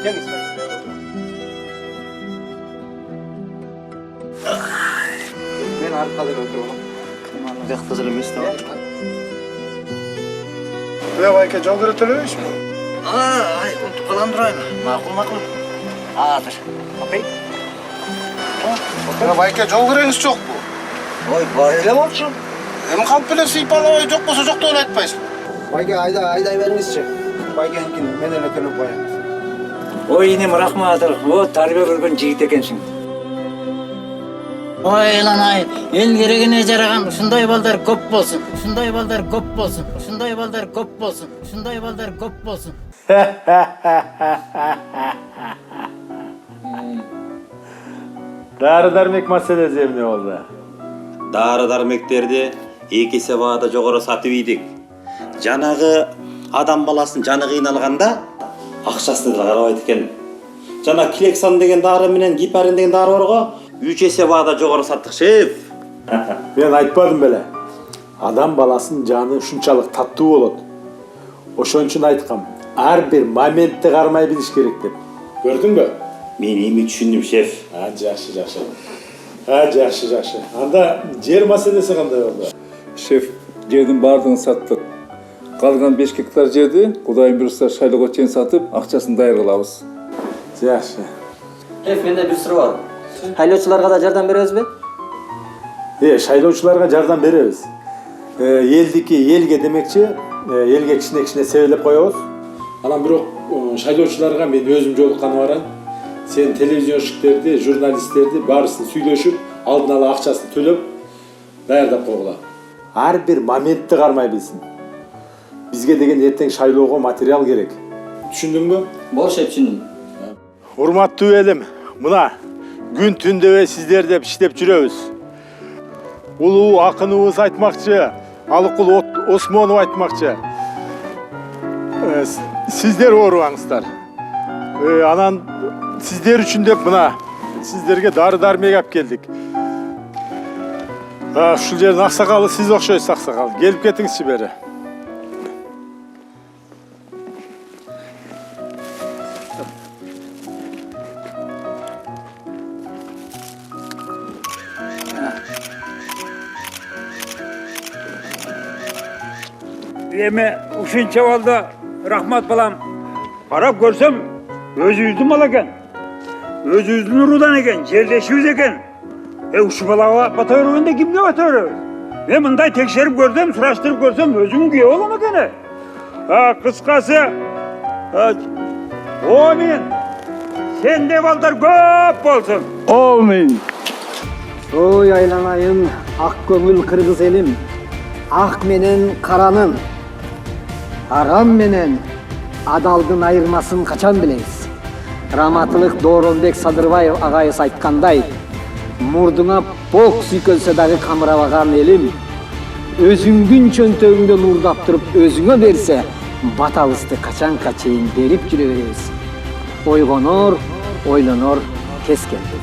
Men arkadan öldürüyorum. Çok kızıl emas da. Ve Bayka jol götürüş mü? Ay, unutup kalan durayım. Makul. Dur. Okey. Ve Bayka jol götürüş çok bu. Oy, böyle mi olsun? Hem kalp bile sıypalı yok olsa çok da öyle etmeyiz. Bayka ayday vermişçi. Baykenkin men ele tölüp koyamız. Oy inim rahmatır. O tarbiye görgөн jigit ekensiň. Oy lan ay, el geregine jaragan uşunday balдар köp bolsun. Uşunday balдар köp bolsun. Uşunday balдар köp bolsun. Uşunday balдар köp bolsun. Dары-дармек маселеси эмне болду? Дары-дармектерди 2 сабаада жогору сатып ийдик. Жанагы адам баласын жаны кыйналганда акчасын да карабайт экен. Жана Клексон деген дары менен гепарин деген дары бар го, 3 сабаада жогору саттык, шеф. Мен айтпадым беле. Адам баласынын жаны ушунчалык таттуу болот. Ошон үчүн айткам, ар бир моментти кармай билиш керек деп. Көрдүңбү? Мен эми түшүндүм, шеф. Жакшы. Анда жер маселеси кандай болду? Шеф, жердин баардыгын саттык. Калган 5 гектар жерди Кудайым буйрса шайлоого чейин сатып, акчасын даяр кылабыз. Жакшы. Менде bir sırrı var. Haylöçülarga da жардам беребизби? Шайлоочуларга жардам беребиз. Элге демекчи, элге кичине себелеп коебуз. Анан бирок шайлоочуларга мен өзүм жолукканы баран. Sen televizyonщиктерди, журналисттерди баарысын сүйлөшүп, алдын ала акчасын төлөп, даярдап койгула. Ар бир моментти кармай билсин. Бизге деген эртең шайлоого материал керек. Түшүндүңбү? Бol шеп түшүндүм. Урматтуу элим, мына күн түндөбөй сиздер деп иштеп жүрөбүз. Улуу акыныбыз айтмакчы, Алыкул Осмонов айтмакчы. Сиздер оорубаңыздар. Анан сиздер үчүн деп мына сиздерге дары-дармек алып келдик. Ушул жердин аксакалы сиз окшойсуз, аксакал. Келип кетиңизчи бери. Эми ушунча болду, рахмат балам. Карап көрсөм, өзүбүздүн бала экен. Өзүбүздүн урудан экен, жерлешибиз экен. Ушу балага бата бербегенде кимге бата беребиз? Мен мындай текшерип көрсөм, сураштырып көрсөм, өзүм күйөө болом экен. Кыскасы, амин. Сенде балдар көп болсун. Амин. Ой айланайым, ак көңүл кыргыз элим. Ак менен каранын, арам менен адалдын айырмасын качан билебиз? Раматылык Дооронбек Садырбаев агайыбыз айткандай, мурдуңа бок сүйкөлсө дагы камырабаган элим, өзүңдүн чөнтөгүңдө нурдап туруп өзүңө берсе, батабызды качанка чейин берип жүрө беребиз. Ойгонор, ойлонор кез келди.